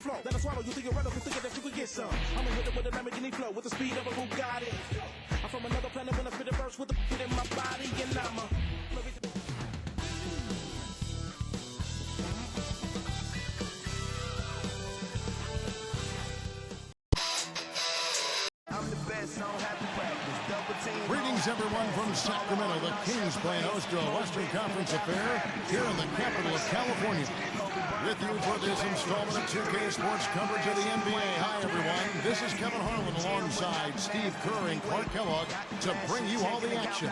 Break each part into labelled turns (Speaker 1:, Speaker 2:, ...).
Speaker 1: flow. Let us swallow you theoretical, thinking that you could get some. I'ma hit it with a Lamborghini flow, with the speed of a Bugatti. I'm from another planet when I spit a verse with the beat in my body, and I'm the best, I don't have to practice. Double team.
Speaker 2: Greetings, everyone, from Sacramento. The Kings playing host to a Western Conference affair here in the capital of California. With you for this installment of 2K Sports coverage of the NBA. Hi, everyone. This is Kevin Harlan alongside Steve Kerr and Clark Kellogg to bring you all the action.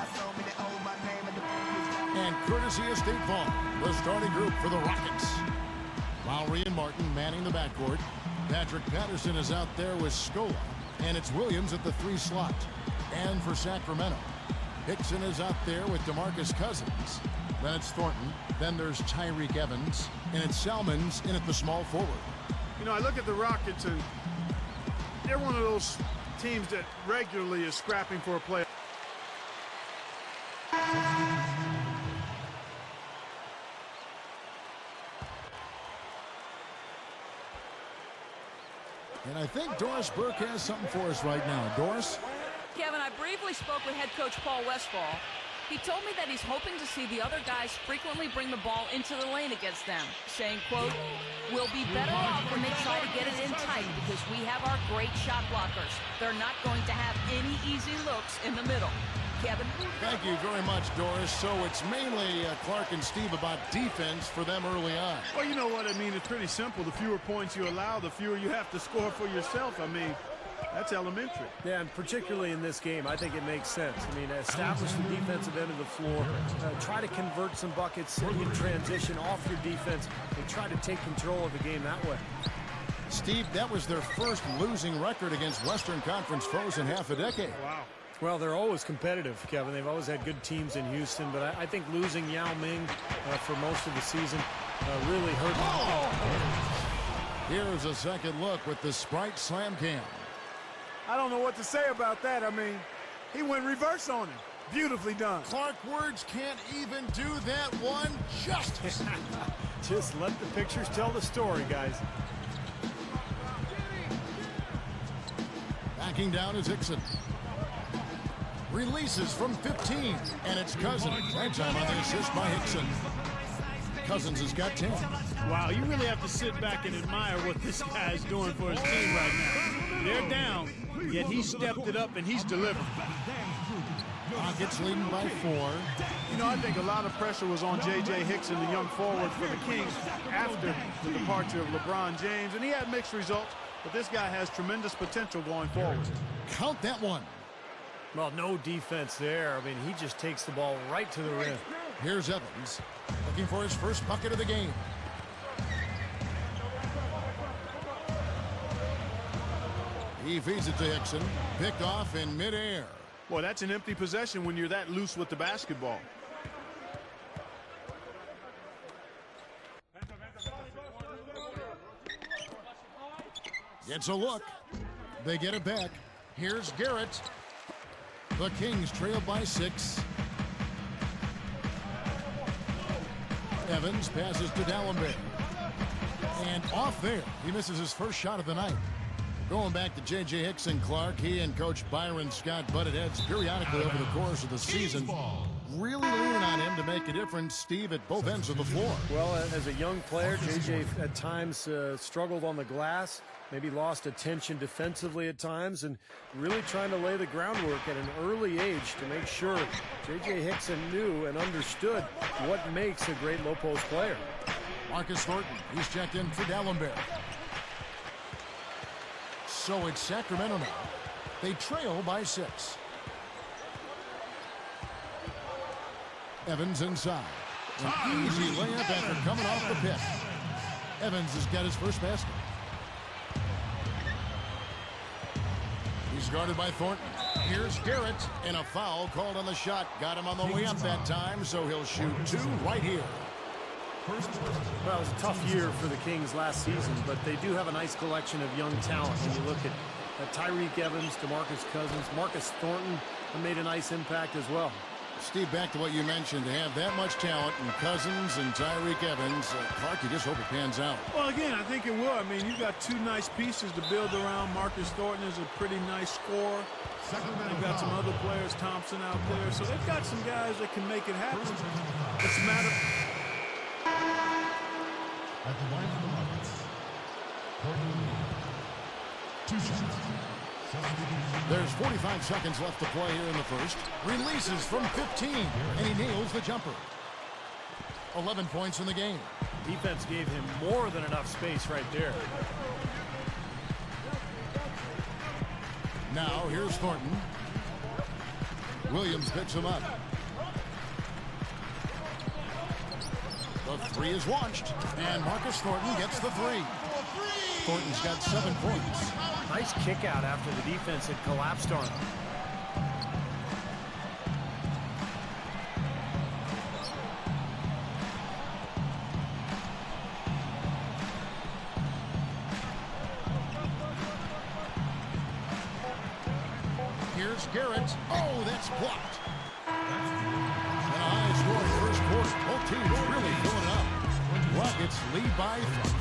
Speaker 2: And courtesy of State Farm, the starting group for the Rockets. Lowry and Martin manning the backcourt. Patrick Patterson is out there with Scola. And it's Williams at the 3 slot. And for Sacramento, Hickson is out there with DeMarcus Cousins. Then it's Thornton. Then there's Tyreek Evans. And it's Salmons in at the small forward.
Speaker 3: You know, I look at the Rockets, and they're one of those teams that regularly is scrapping for a play.
Speaker 2: And I think Doris Burke has something for us right now. Doris?
Speaker 4: Kevin, I briefly spoke with head coach Paul Westphal. He told me that he's hoping to see the other guys frequently bring the ball into the lane against them, saying, quote, "We'll be better off when they try to get it in tight because we have our great shot blockers. They're not going to have any easy looks in the middle." Kevin?
Speaker 2: Thank you very much, Doris. So it's mainly Clark and Steve about defense for them early on.
Speaker 3: Well, you know what I mean? It's pretty simple. The fewer points you allow, the fewer you have to score for yourself. I mean, that's elementary.
Speaker 5: Yeah, and particularly in this game, I think it makes sense. I mean, establish the defensive end of the floor. Try to convert some buckets in transition off your defense and try to take control of the game that way.
Speaker 2: Steve, that was their first losing record against Western Conference foes in half a decade.
Speaker 3: Wow.
Speaker 5: Well, they're always competitive, Kevin. They've always had good teams in Houston, but I think losing Yao Ming for most of the season really hurt them.
Speaker 2: Here's a second look with the Sprite Slam Cam.
Speaker 3: I don't know what to say about that. I mean, he went reverse on him. Beautifully done.
Speaker 2: Clark, words can't even do that one justice.
Speaker 5: Just let the pictures tell the story, guys.
Speaker 2: Backing down is Hickson. Releases from 15, and it's Cousins. That time on the assist by Hickson. Cousins has got 10.
Speaker 3: Wow, you really have to sit back and admire what this guy is doing for his team right now. They're down, yet he stepped it up and he's delivered.
Speaker 2: Rockets leading by 4.
Speaker 3: You know, I think a lot of pressure was on J.J. Hickson, the young forward for the Kings, after the departure of LeBron James, and he had mixed results, but this guy has tremendous potential going forward.
Speaker 2: Count that one.
Speaker 5: Well, no defense there. I mean, he just takes the ball right to the rim.
Speaker 2: Here's Evans, looking for his first bucket of the game. He feeds it to Hickson, picked off in midair.
Speaker 3: Boy, that's an empty possession when you're that loose with the basketball.
Speaker 2: Gets a look. They get it back. Here's Garrett. The Kings trail by 6. Evans passes to Dallenberg. And off there, he misses his first shot of the night. Going back to J.J. Hickson, Clark, he and Coach Byron Scott butted heads periodically over the course of the season. Really leaning on him to make a difference, Steve, at both ends of the floor.
Speaker 5: Well, as a young player, J.J. at times struggled on the glass, maybe lost attention defensively at times, and really trying to lay the groundwork at an early age to make sure J.J. Hickson knew and understood what makes a great low-post player.
Speaker 2: Marcus Thornton, he's checked in for Dallenberg. So it's Sacramento now. They trail by 6. Evans inside. An easy layup after coming off the pick. Evans has got his first basket. He's guarded by Thornton. Here's Garrett, and a foul called on the shot. Got him on the way up that time, so he'll shoot 2 right here.
Speaker 5: Well, it was a tough year for the Kings last season, but they do have a nice collection of young talent. When you look at Tyreek Evans, DeMarcus Cousins, Marcus Thornton made a nice impact as well.
Speaker 2: Steve, back to what you mentioned, to have that much talent in Cousins and Tyreek Evans, Clark, you just hope it pans out.
Speaker 3: Well, again, I think it will. I mean, you got two nice pieces to build around. Marcus Thornton is a pretty nice scorer. They've got some other players, Thompson out there. So they've got some guys that can make it happen. It's a matter.
Speaker 6: At the line for the Rockets, Courtney, 2 shots.
Speaker 2: There's 45 seconds left to play here in the first. Releases from 15, and he nails the jumper. 11 points in the game.
Speaker 5: Defense gave him more than enough space right there.
Speaker 2: Now here's Thornton. Williams picks him up. The three is launched, and Marcus Thornton gets the three. Thornton's got 7 points.
Speaker 5: Nice kick out after the defense had collapsed on him.
Speaker 2: Here's Garrett. Oh, that's blocked. And a high-scoring first quarter. Both teams really filling it up. Rockets lead by 3.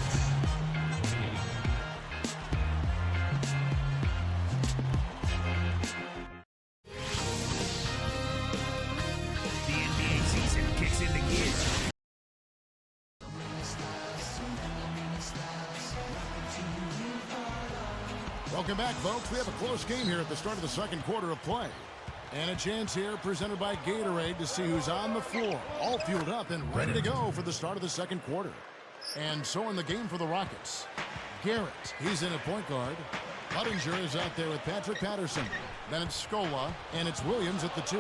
Speaker 2: Welcome back, folks. We have a close game here at the start of the second quarter of play. And a chance here presented by Gatorade to see who's on the floor. All fueled up and ready to go for the start of the second quarter. And so in the game for the Rockets, Garrett, he's in at point guard. Budinger is out there with Patrick Patterson. Then it's Scola, and it's Williams at the 2.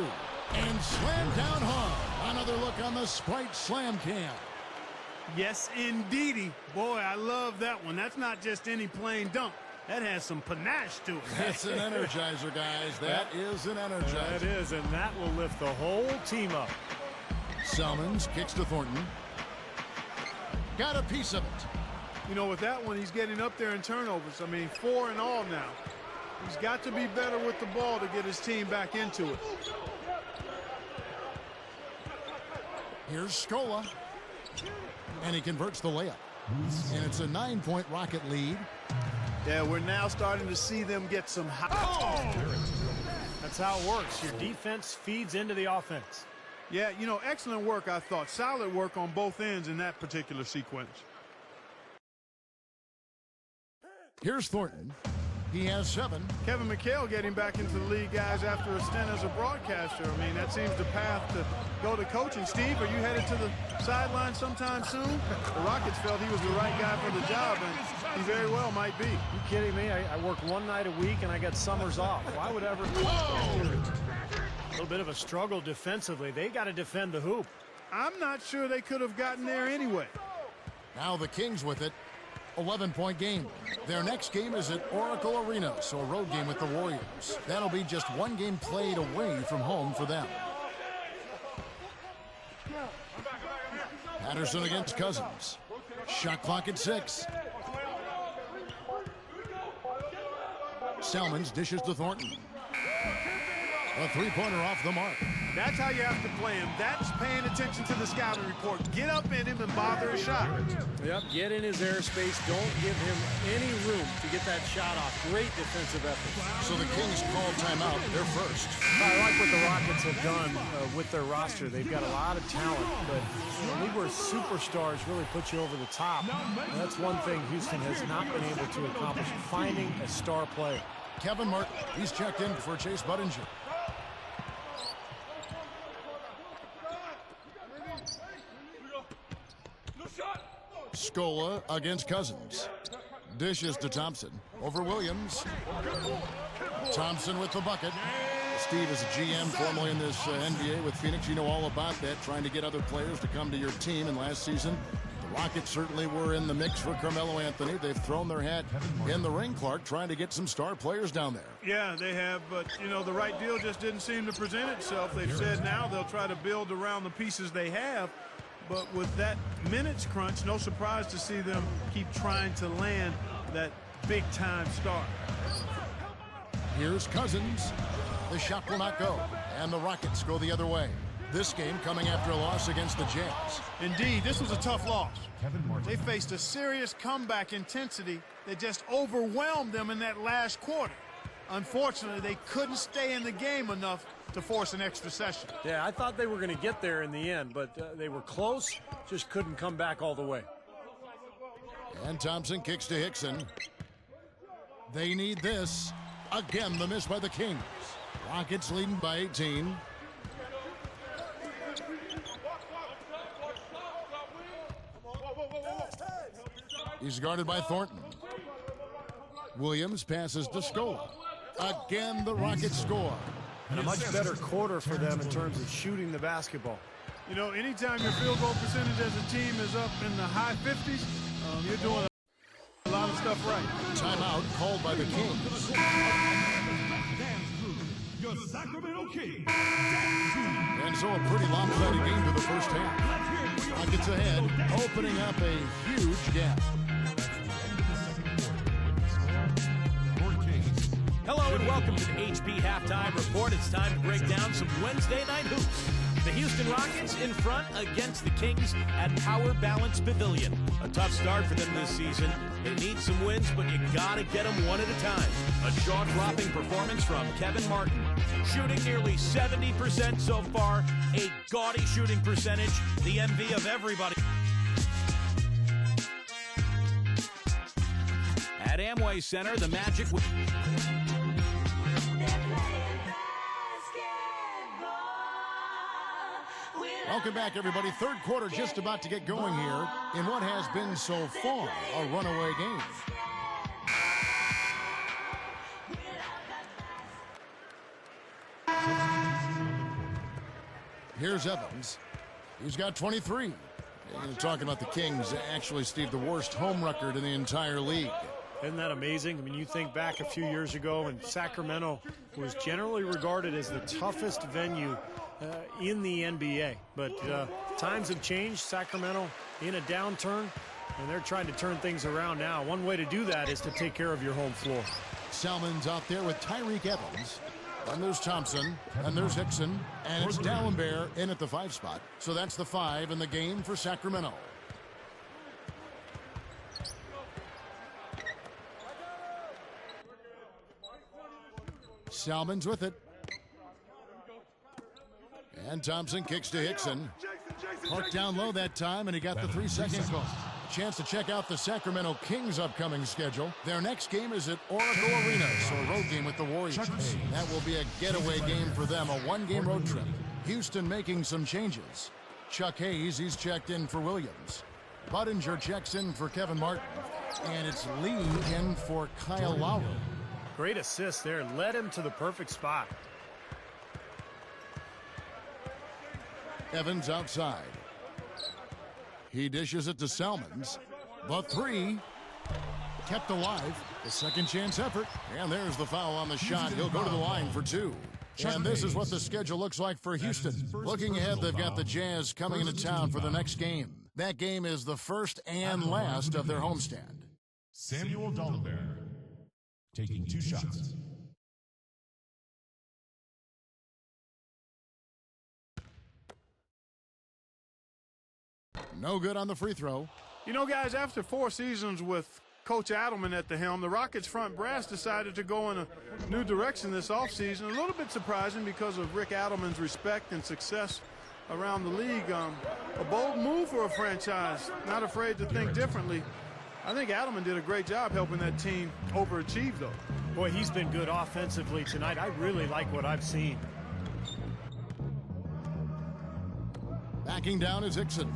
Speaker 2: And slammed down hard. Another look on the Sprite Slam Cam.
Speaker 3: Yes, indeedy. Boy, I love that one. That's not just any plain dunk. That has some panache to it.
Speaker 2: That's an energizer, guys. That is an energizer.
Speaker 5: That is, and that will lift the whole team up.
Speaker 2: Selmans kicks to Thornton. Got a piece of it.
Speaker 3: You know, with that one, he's getting up there in turnovers. I mean, 4 in all now. He's got to be better with the ball to get his team back into it.
Speaker 2: Here's Scola. And he converts the layup. And it's a 9-point Rocket lead.
Speaker 3: Yeah, we're now starting to see them get some high.
Speaker 5: Oh! That's how it works. Your defense feeds into the offense.
Speaker 3: Yeah, you know, excellent work, I thought. Solid work on both ends in that particular sequence.
Speaker 2: Here's Thornton. He has 7.
Speaker 3: Kevin McHale getting back into the league, guys, after a stint as a broadcaster. I mean, that seems the path to go to coaching. Steve, are you headed to the sideline sometime soon? The Rockets felt he was the right guy for the job, and he very well might be.
Speaker 5: You kidding me? I work one night a week, and I get summers off. Why would ever? A little bit of a struggle defensively. They got to defend the hoop.
Speaker 3: I'm not sure they could have gotten there anyway.
Speaker 2: Now the Kings with it. 11-point game. Their next game is at Oracle Arena, so a road game with the Warriors. That'll be just one game played away from home for them. Patterson against Cousins. Shot clock at 6. Selmans dishes to Thornton. A three-pointer off the mark.
Speaker 3: That's how you have to play him. That's paying attention to the scouting report. Get up in him and bother a shot.
Speaker 5: Yep, get in his airspace. Don't give him any room to get that shot off. Great defensive effort.
Speaker 2: So the Kings call timeout. They're first.
Speaker 5: I like what the Rockets have done with their roster. They've got a lot of talent, but in a league where superstars really put you over the top, that's one thing Houston has not been able to accomplish, finding a star player.
Speaker 2: Kevin Martin, he's checked in for Chase Budinger. Scola against Cousins. Dishes to Thompson. Over Williams. Thompson with the bucket. Steve is a GM formerly in this NBA with Phoenix. You know all about that, trying to get other players to come to your team. And last season, the Rockets certainly were in the mix for Carmelo Anthony. They've thrown their hat in the ring, Clark, trying to get some star players down there.
Speaker 3: Yeah, they have, but, you know, the right deal just didn't seem to present itself. They've said now they'll try to build around the pieces they have. But with that minutes crunch, no surprise to see them keep trying to land that big-time star.
Speaker 2: Here's Cousins. The shot will not go, and the Rockets go the other way. This game coming after a loss against the Jazz.
Speaker 3: Indeed, this was a tough loss.
Speaker 6: Kevin Martin.
Speaker 3: They faced a serious comeback intensity that just overwhelmed them in that last quarter. Unfortunately, they couldn't stay in the game enough to force an extra session.
Speaker 5: Yeah, I thought they were going to get there in the end, but they were close, just couldn't come back all the way.
Speaker 2: And Thompson kicks to Hickson. They need this. Again, the miss by the Kings. Rockets leading by 18. He's guarded by Thornton. Williams passes to Scola. Again, the Rockets score.
Speaker 5: And a much better quarter for them in terms of shooting the basketball.
Speaker 3: You know, anytime your field goal percentage as a team is up in the high 50s, you're doing a lot of stuff right.
Speaker 2: Timeout called by the Kings.
Speaker 6: Your Sacramento Kings.
Speaker 2: And so a pretty lopsided game to the first half. Rockets ahead, opening up a huge gap.
Speaker 7: Hello and welcome to the HP Halftime Report. It's time to break down some Wednesday night hoops. The Houston Rockets in front against the Kings at Power Balance Pavilion. A tough start for them this season. They need some wins, but you gotta get them one at a time. A jaw-dropping performance from Kevin Martin. Shooting nearly 70% so far. A gaudy shooting percentage. The envy of everybody. At Amway Center, the Magic...
Speaker 2: Welcome back, everybody. Third quarter just about to get going here in what has been so far a runaway game. Here's Evans. He's got 23. And you're talking about the Kings. Actually, Steve, the worst home record in the entire league.
Speaker 5: Isn't that amazing? I mean, you think back a few years ago when Sacramento was generally regarded as the toughest venue in the NBA. But times have changed. Sacramento in a downturn, and they're trying to turn things around now. One way to do that is to take care of your home floor.
Speaker 2: Salmon's out there with Tyreek Evans. And there's Thompson, and there's Hickson, and it's Dallenberg in at the 5 spot. So that's the 5 in the game for Sacramento. Salmon's with it. And Thompson kicks to Hickson. Parked down low that time, and he got the 3-second call. Chance to check out the Sacramento Kings' upcoming schedule. Their next game is at Oracle Arena, so a road game with the Warriors. That will be a getaway game for them, a one-game road trip. Houston making some changes. Chuck Hayes, he's checked in for Williams. Budinger checks in for Kevin Martin. And it's Lee in for Kyle Lowry.
Speaker 5: Great assist there. Led him to the perfect spot.
Speaker 2: Evans outside. He dishes it to Salmons. The 3 kept alive. The second chance effort. And there's the foul on the shot. He'll go to the line for 2. And this is what the schedule looks like for Houston. Looking ahead, they've got the Jazz coming into town for the next game. That game is the first and last of their homestand.
Speaker 6: Samuel Dallenberg taking 2 shots.
Speaker 2: No good on the free throw.
Speaker 3: You know, guys, after 4 seasons with Coach Adelman at the helm, the Rockets front brass decided to go in a new direction this offseason. A little bit surprising because of Rick Adelman's respect and success around the league. A bold move for a franchise, not afraid to think differently. I think Adelman did a great job helping that team overachieve, though.
Speaker 5: Boy, he's been good offensively tonight. I really like what I've seen.
Speaker 2: Backing down is Hickson.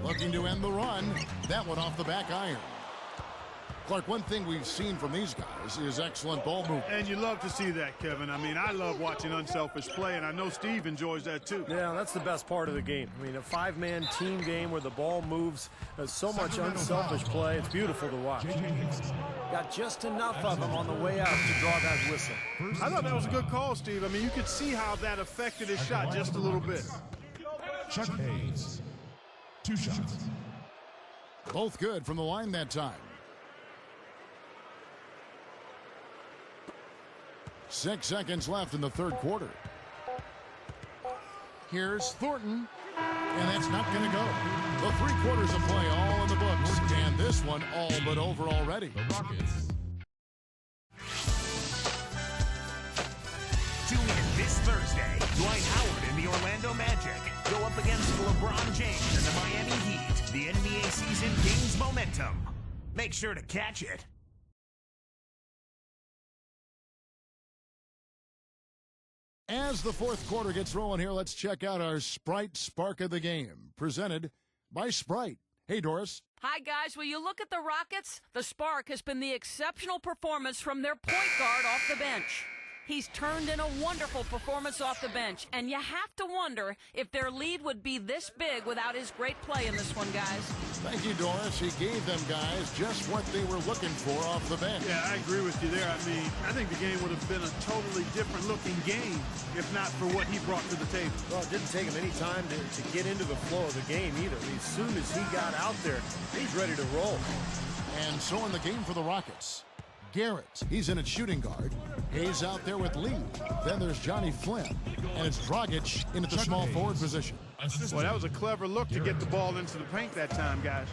Speaker 2: Looking to end the run. That one off the back iron. Clark, one thing we've seen from these guys is excellent ball movement.
Speaker 3: And you love to see that, Kevin. I mean, I love watching unselfish play, and I know Steve enjoys that too.
Speaker 5: Yeah, that's the best part of the game. I mean, a 5-man team game where the ball moves. There's so much unselfish play. It's beautiful to watch. Got just enough of them on the way out to draw that whistle.
Speaker 3: I thought that was a good call, Steve. I mean, you could see how that affected his shot just a little bit.
Speaker 6: Chuck Hayes, 2 shots.
Speaker 2: Both good from the line that time. 6 seconds left in the third quarter. Here's Thornton, and that's not going to go. The 3 quarters of play all in the books, and this one all but over already.
Speaker 6: The Rockets.
Speaker 8: Tune in this Thursday. Dwight Howard and the Orlando Magic go up against LeBron James and the Miami Heat. The NBA season gains momentum. Make sure to catch it.
Speaker 2: As the 4th quarter gets rolling here, let's check out our Sprite Spark of the Game, presented by Sprite. Hey, Doris.
Speaker 4: Hi, guys. Will you look at the Rockets? The spark has been the exceptional performance from their point guard off the bench. He's turned in a wonderful performance off the bench, and you have to wonder if their lead would be this big without his great play in this one, guys.
Speaker 2: Thank you, Doris. He gave them guys just what they were looking for off the bench.
Speaker 3: Yeah, I agree with you there. I mean, I think the game would have been a totally different looking game if not for what he brought to the table.
Speaker 5: Well, it didn't take him any time to get into the flow of the game either. I mean, as soon as he got out there, he's ready to roll.
Speaker 2: And so in the game for the Rockets, Garrett, he's in at shooting guard. Hayes out there with Lee. Then there's Johnny Flynn. And it's Dragic in at the small forward position.
Speaker 3: Well, that was a clever look to get the ball into the paint that time, guys.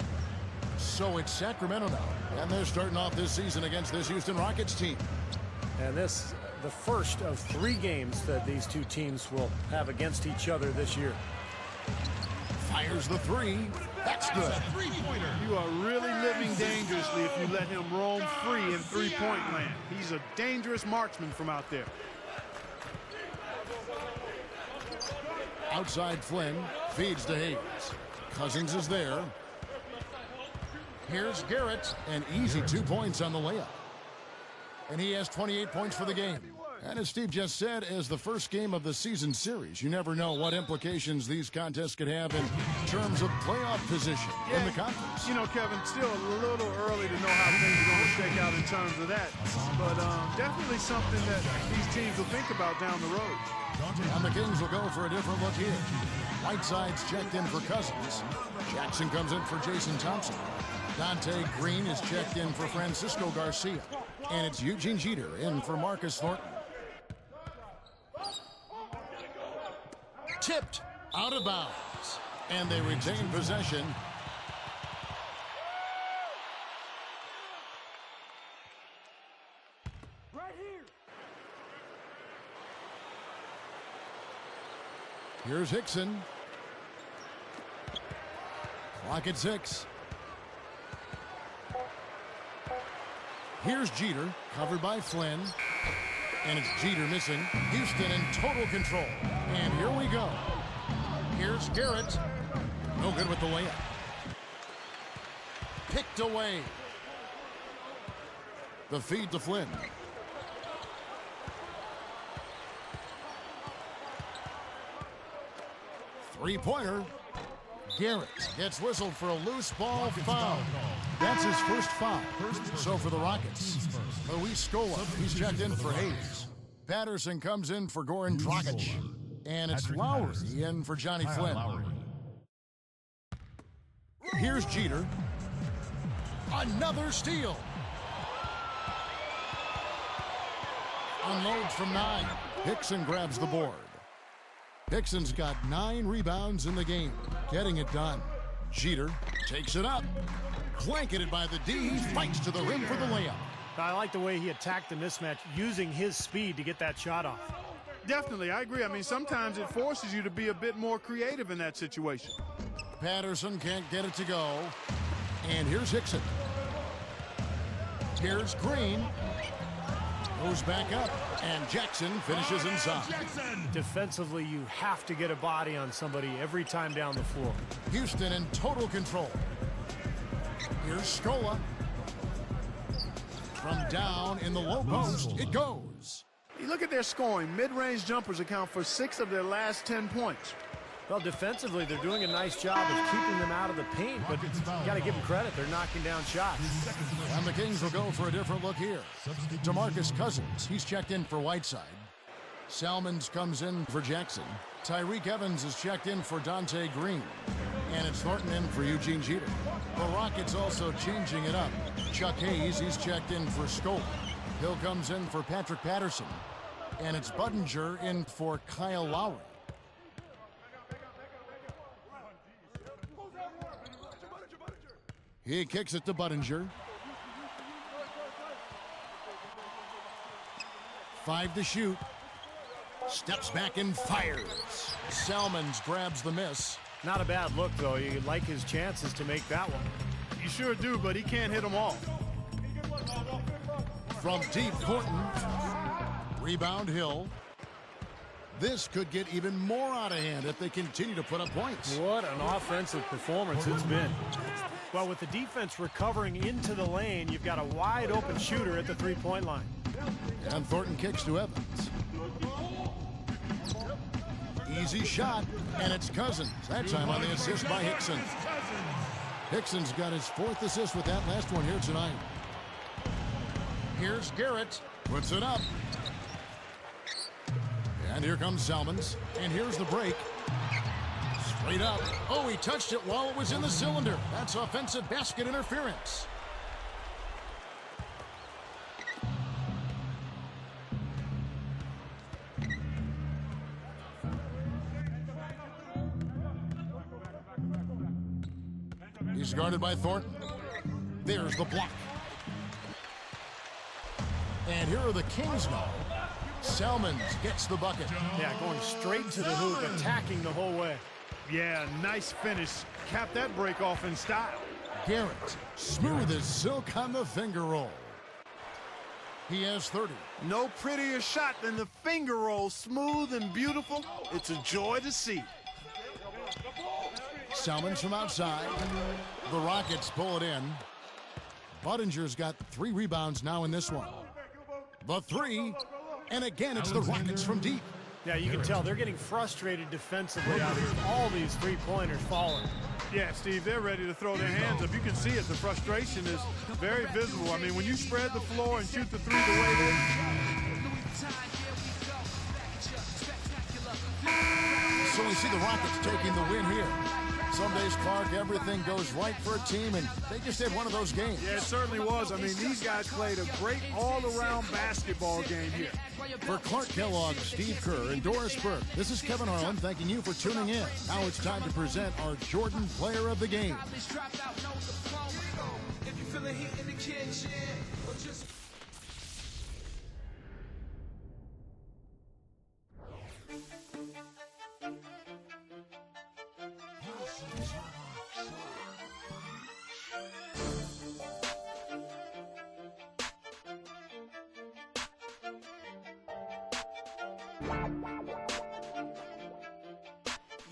Speaker 2: So it's Sacramento now. And they're starting off this season against this Houston Rockets team.
Speaker 5: And this, the first of 3 games that these two teams will have against each other this year.
Speaker 2: Fires the 3. That's good.
Speaker 3: You are really living dangerously if you let him roam free in three-point land. He's a dangerous marksman from out there.
Speaker 2: Outside Flynn feeds to Hayes. Cousins is there. Here's Garrett, an easy 2 points on the layup. And he has 28 points for the game. And as Steve just said, as the first game of the season series, you never know what implications these contests could have in terms of playoff position in the conference.
Speaker 3: You know, Kevin, still a little early to know how things are going to shake out in terms of that. But definitely something that these teams will think about down the road.
Speaker 2: And the Kings will go for a different look here. Whiteside's checked in for Cousins. Jackson comes in for Jason Thompson. Dante Green is checked in for Francisco Garcia. And it's Eugene Jeter in for Marcus Thornton. Tipped out of bounds. And they retain possession.
Speaker 1: Right here.
Speaker 2: Here's Hickson. Clock at 6. Here's Jeter, covered by Flynn. And it's Jeter missing. Houston in total control. And here we go. Here's Garrett. No good with the layup. Picked away. The feed to Flynn. Three-pointer. Garrett gets whistled for a loose ball foul. That's his first foul. So for the Rockets, Luis Scola, he's checked in for Hayes. Patterson comes in for Goran Dragic. And it's Lowry in for Johnny Flynn. Here's Jeter. Another steal. Unloads from 9. Hickson grabs the board. Hickson's got 9 rebounds in the game, getting it done. Jeter takes it up. Blanketed by the D, he fights to the rim for the layup.
Speaker 5: I like the way he attacked the mismatch, using his speed to get that shot off.
Speaker 3: Definitely, I agree. I mean, sometimes it forces you to be a bit more creative in that situation.
Speaker 2: Patterson can't get it to go. And here's Hickson. Here's Green. Goes back up. And Jackson finishes inside.
Speaker 5: Defensively, you have to get a body on somebody every time down the floor.
Speaker 2: Houston in total control. Here's Scola. From down in the low post, it goes.
Speaker 3: You look at their scoring. Mid-range jumpers account for 6 of their last 10 points.
Speaker 5: Well, defensively, they're doing a nice job of keeping them out of the paint, but you got to give them credit. They're knocking down shots.
Speaker 2: And the Kings will go for a different look here. DeMarcus Cousins, he's checked in for Whiteside. Salmons comes in for Jackson. Tyreek Evans is checked in for Dante Green. And it's Thornton in for Eugene Jeter. The Rockets also changing it up. Chuck Hayes, he's checked in for Scola. Hill comes in for Patrick Patterson. And it's Budinger in for Kyle Lowry. He kicks it to Budinger. 5 to shoot. Steps back and fires. Salmons grabs the miss.
Speaker 5: Not a bad look, though. You like his chances to make that one.
Speaker 3: You sure do, but he can't hit them all.
Speaker 2: From deep, Thornton. Rebound, Hill. This could get even more out of hand if they continue to put up points.
Speaker 5: What an offensive performance it's been. Well, with the defense recovering into the lane, you've got a wide open shooter at the three-point line.
Speaker 2: And Thornton kicks to Evans. Easy shot, and it's Cousins. That time on the assist by Hickson. Hickson's got his 4th assist with that last one here tonight. Here's Garrett. Puts it up. And here comes Salmons. And here's the break. Straight up. Oh, he touched it while it was in the cylinder. That's offensive basket interference. He's guarded by Thornton. There's the block. And here are the Kings now. Salmons gets the bucket.
Speaker 5: Yeah, going straight to the hoop, attacking the whole way.
Speaker 3: Yeah, nice finish. Cap that break off in style.
Speaker 2: Garrett, smooth as silk on the finger roll. He has 30.
Speaker 3: No prettier shot than the finger roll. Smooth and beautiful. It's a joy to see.
Speaker 2: Salmons from outside. The Rockets pull it in. Budinger's got 3 rebounds now in this one. The 3, and again it's the Rockets from deep.
Speaker 5: Yeah, you can tell they're getting frustrated defensively out here. All these three-pointers falling.
Speaker 3: Yeah, Steve, they're ready to throw their hands up. You can see it. The frustration is very visible. I mean, when you spread the floor and shoot the 3 the way they...
Speaker 2: So we see the Rockets taking the win here. Some days, Clark, everything goes right for a team, and they just had one of those games.
Speaker 3: Yeah, it certainly was. I mean, these guys played a great all-around basketball game here.
Speaker 2: For Clark Kellogg, Steve Kerr, and Doris Burke, this is Kevin Harlan thanking you for tuning in. Now it's time to present our Jordan Player of the Game.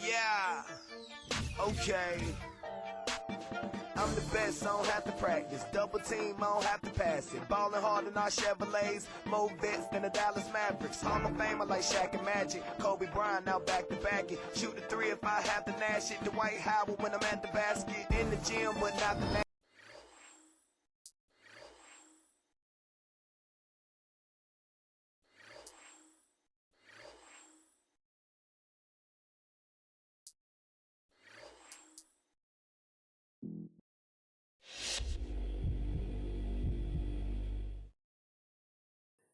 Speaker 9: Yeah, okay. I'm the best, I don't have to practice. Double team, I don't have to pass it. Ballin' hard in our Chevrolets, more vets than the Dallas Mavericks. Hall of Famer like Shaq and Magic. Kobe Bryant now back to back it. Shoot the 3 if I have to nash it. Dwight Howard when I'm at the basket. In the gym, but not the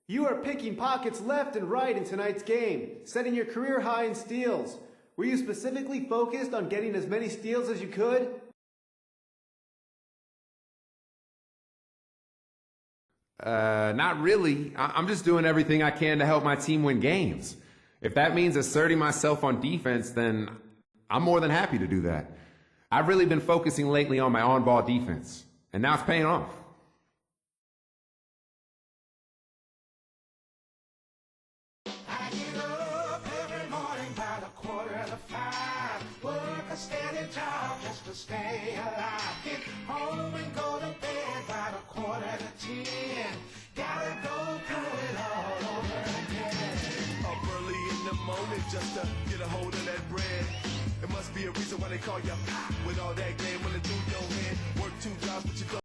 Speaker 10: You are picking pockets left and right in tonight's game, setting your career high in steals. Were you specifically focused on getting as many steals as you could?
Speaker 11: Not really. I'm just doing everything I can to help my team win games. If that means asserting myself on defense, then I'm more than happy to do that. I've really been focusing lately on my on-ball defense, and now it's paying off.
Speaker 12: I get up every morning by the 4:45. Work a steady job just to stay alive. Get home and go to bed by the 9:45. Gotta go through it all over again.
Speaker 1: Up early in the morning just to get a hold of that bread. There must be a reason why they call you with all that game running through your head. Work 2 jobs, but you don't.